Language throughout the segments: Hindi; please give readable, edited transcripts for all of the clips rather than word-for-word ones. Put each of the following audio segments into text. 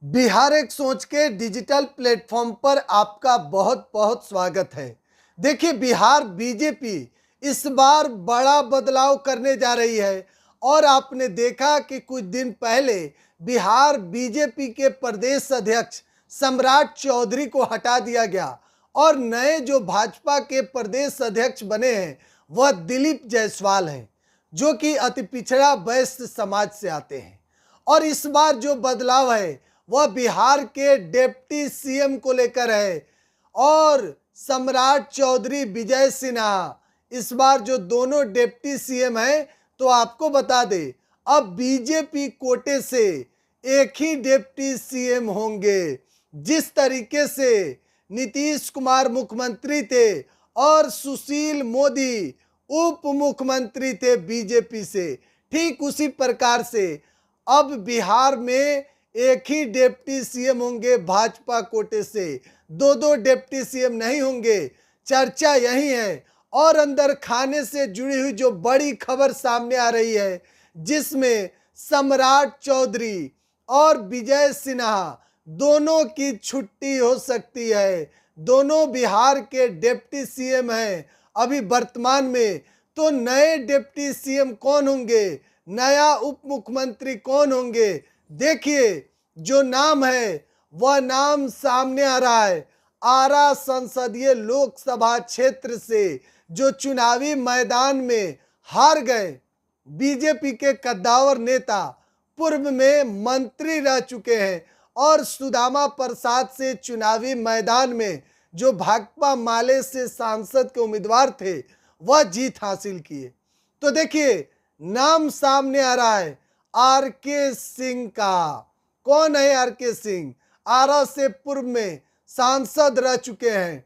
बिहार एक सोच के डिजिटल प्लेटफॉर्म पर आपका बहुत बहुत स्वागत है। देखिए, बिहार बीजेपी इस बार बड़ा बदलाव करने जा रही है और आपने देखा कि कुछ दिन पहले बिहार बीजेपी के प्रदेश अध्यक्ष सम्राट चौधरी को हटा दिया गया और नए जो भाजपा के प्रदेश अध्यक्ष बने हैं वह दिलीप जायसवाल हैं, जो कि अति पिछड़ा वैश्य समाज से आते हैं। और इस बार जो बदलाव है वह बिहार के डिप्टी सीएम को लेकर है और सम्राट चौधरी विजय सिन्हा इस बार जो दोनों डिप्टी सीएम हैं, तो आपको बता दें अब बीजेपी कोटे से एक ही डिप्टी सीएम होंगे। जिस तरीके से नीतीश कुमार मुख्यमंत्री थे और सुशील मोदी उप मुख्यमंत्री थे बीजेपी से, ठीक उसी प्रकार से अब बिहार में एक ही डिप्टी सीएम होंगे भाजपा कोटे से, दो दो डिप्टी सीएम नहीं होंगे। चर्चा यही है और अंदर खाने से जुड़ी हुई जो बड़ी खबर सामने आ रही है, जिसमें सम्राट चौधरी और विजय सिन्हा दोनों की छुट्टी हो सकती है। दोनों बिहार के डिप्टी सीएम हैं अभी वर्तमान में। तो नए डिप्टी सीएम कौन होंगे, नया उप मुख्यमंत्री कौन होंगे, देखिए जो नाम है वह नाम सामने आ रहा है। आरा संसदीय लोकसभा क्षेत्र से जो चुनावी मैदान में हार गए बीजेपी के कद्दावर नेता, पूर्व में मंत्री रह चुके हैं और सुदामा प्रसाद से चुनावी मैदान में जो भाकपा माले से सांसद के उम्मीदवार थे वह जीत हासिल किए। तो देखिए नाम सामने आ रहा है आरके सिंह का। कौन है आरके सिंह? आरा से पूर्व में सांसद रह चुके हैं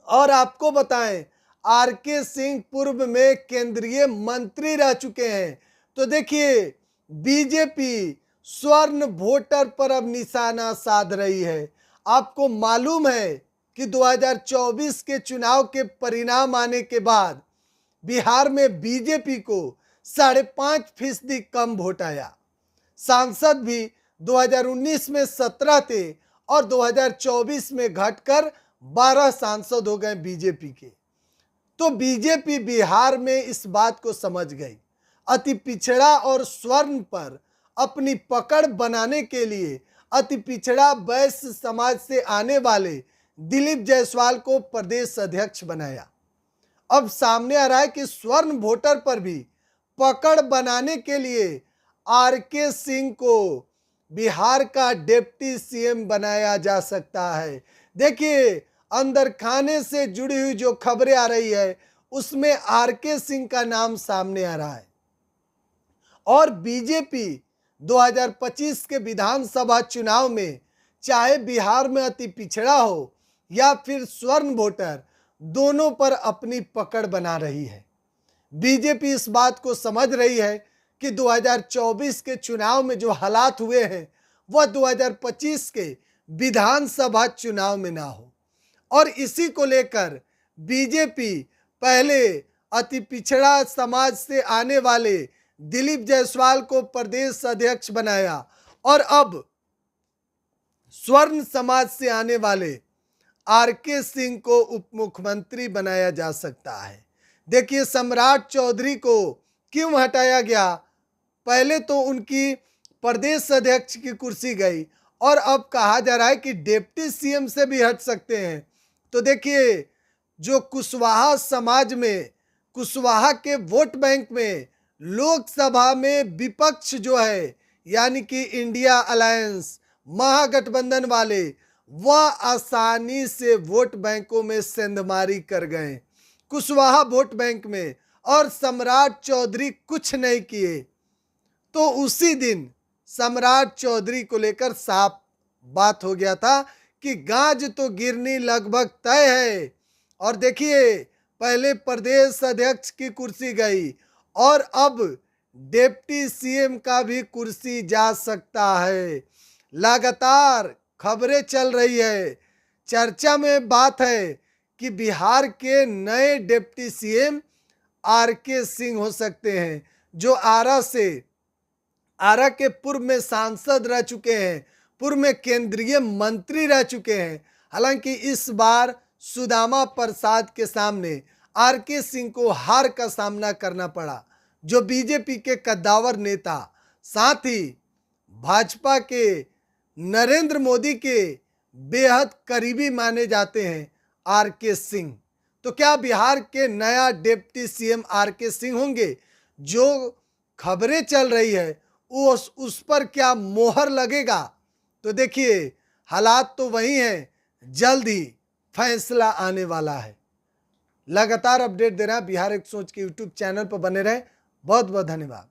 और आपको बताएं आरके सिंह पूर्व में केंद्रीय मंत्री रह चुके हैं। तो देखिए बीजेपी स्वर्ण वोटर पर अब निशाना साध रही है। आपको मालूम है कि 2024 के चुनाव के परिणाम आने के बाद बिहार में बीजेपी को 5.5% कम वोट आया। सांसद भी 2019 में 17 थे और 2024 में घटकर 12 सांसद हो गए बीजेपी के। तो बीजेपी बिहार में इस बात को समझ गई, अति पिछड़ा और स्वर्ण पर अपनी पकड़ बनाने के लिए अति पिछड़ा वैश्य समाज से आने वाले दिलीप जायसवाल को प्रदेश अध्यक्ष बनाया। अब सामने आ रहा है कि स्वर्ण वोटर पर भी पकड़ बनाने के लिए आरके सिंह को बिहार का डिप्टी सीएम बनाया जा सकता है। देखिए अंदर खाने से जुड़ी हुई जो खबरें आ रही है उसमें आरके सिंह का नाम सामने आ रहा है। और बीजेपी 2025 के विधानसभा चुनाव में चाहे बिहार में अति पिछड़ा हो या फिर स्वर्ण वोटर, दोनों पर अपनी पकड़ बना रही है। बीजेपी इस बात को समझ रही है कि 2024 के चुनाव में जो हालात हुए हैं वह 2025 के विधानसभा चुनाव में ना हो, और इसी को लेकर बीजेपी पहले अति पिछड़ा समाज से आने वाले दिलीप जायसवाल को प्रदेश अध्यक्ष बनाया और अब स्वर्ण समाज से आने वाले आरके सिंह को उप मुख्यमंत्री बनाया जा सकता है। देखिए सम्राट चौधरी को क्यों हटाया गया? पहले तो उनकी प्रदेश अध्यक्ष की कुर्सी गई और अब कहा जा रहा है कि डिप्टी सीएम से भी हट सकते हैं। तो देखिए जो कुशवाहा समाज में, कुशवाहा के वोट बैंक में लोकसभा में विपक्ष जो है यानी कि इंडिया अलायंस महागठबंधन वाले, वह आसानी से वोट बैंकों में सेंधमारी कर गए कुशवाहा वोट बैंक में, और सम्राट चौधरी कुछ नहीं किए। तो उसी दिन सम्राट चौधरी को लेकर साफ बात हो गया था कि गाज तो गिरनी लगभग तय है। और देखिए पहले प्रदेश अध्यक्ष की कुर्सी गई और अब डिप्टी सीएम का भी कुर्सी जा सकता है। लगातार खबरें चल रही है, चर्चा में बात है कि बिहार के नए डिप्टी सीएम आरके सिंह हो सकते हैं, जो आरा के पूर्व में सांसद रह चुके हैं, पूर्व में केंद्रीय मंत्री रह चुके हैं। हालांकि इस बार सुदामा प्रसाद के सामने आरके सिंह को हार का सामना करना पड़ा, जो बीजेपी के कद्दावर नेता, साथ ही भाजपा के नरेंद्र मोदी के बेहद करीबी माने जाते हैं आरके सिंह। तो क्या बिहार के नया डिप्टी सीएम आरके सिंह होंगे? जो खबरें चल रही है उस पर क्या मोहर लगेगा? तो देखिए, हालात तो वही हैं, जल्द ही फैसला आने वाला है। लगातार अपडेट दे रहा है बिहार एक सोच के यूट्यूब चैनल पर बने रहे। बहुत बहुत धन्यवाद।